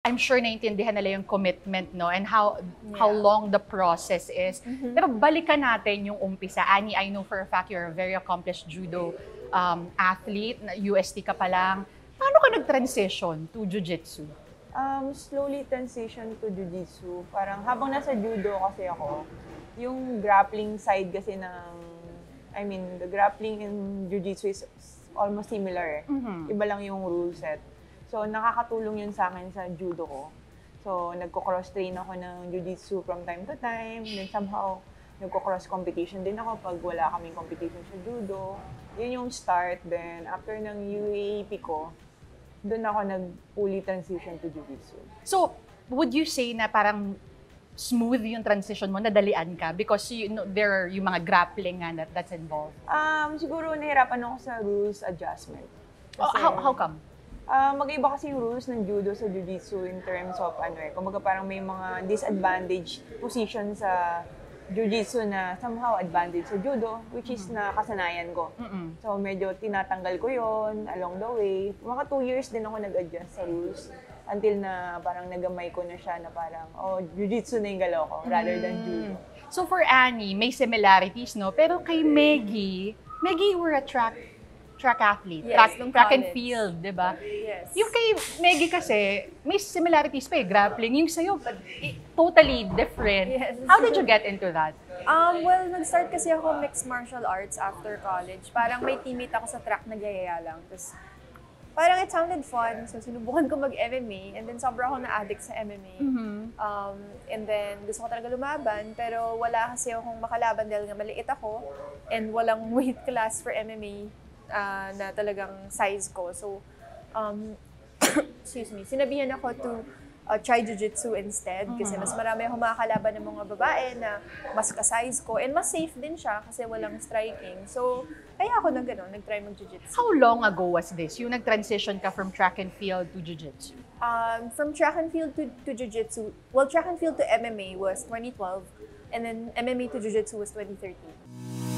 I'm sure naiintindihan nila yung commitment, no? And how long the process is. Pero balikan natin yung umpisa. Annie, I know for a fact you're a very accomplished judo athlete. UST ka pa lang. Paano ka nag-transition to jiu-jitsu? Slowly transition to jiu-jitsu. Parang habang nasa judo kasi ako, yung grappling side kasi the grappling in jiu-jitsu is almost similar. Iba lang yung rule set. So, nakakatulong yun sa akin sa judo ko. So, nagko-cross-train ako ng jiu-jitsu from time to time. Then somehow, nagko-cross competition din ako pag wala kaming competition sa judo. Yun yung start. Then, after ng UAAP ko, doon ako nag-fully transition to jiu-jitsu. So, would you say na parang smooth yung transition mo, nadalian ka? Because there are yung mga grappling nga that's involved. Siguro nahirapan ako sa rules adjustment. Kasi, how come? Mag-iba kasi yung rules ng judo sa jiu-jitsu in terms of kumbaga parang may mga disadvantage position sa jiu-jitsu na somehow advantage sa judo, which is na kasanayan ko. So medyo tinatanggal ko yon along the way. Mga 2 years din ako nag-adjust sa rules until na parang nagamay ko na siya na parang, jiu-jitsu na yung galaw ko rather than judo. So for Annie, may similarities, no? Pero kay Meggy, you were a track athlete, yes, track and field, di ba? Yes. Yung kay Meggy kasi, may similarities pa grappling. Yung sa'yo, totally different. Yes. How did you get into that? Well, nag-start kasi ako mixed martial arts after college. Parang may teammate ako sa track na yaya lang. Tapos, parang it sounded fun. So, sinubukan ko mag-MMA. And then, sobra ako na-addict sa MMA. And then, gusto ko talaga lumaban. Pero wala kasi akong makalaban dahil nga maliit ako. And walang weight class for MMA. Na talagang size ko. So, excuse me, sinabihan ako to try jiu-jitsu instead kasi mas marami akong makakalaban ng mga babae na mas ka-size ko and mas safe din siya kasi walang striking. So, kaya ako nag-try mag-jiu-jitsu. How long ago was this? Yung nag-transition ka from track and field to jiu-jitsu? From track and field to jiu-jitsu, well, track and field to MMA was 2012 and then MMA to jiu-jitsu was 2013.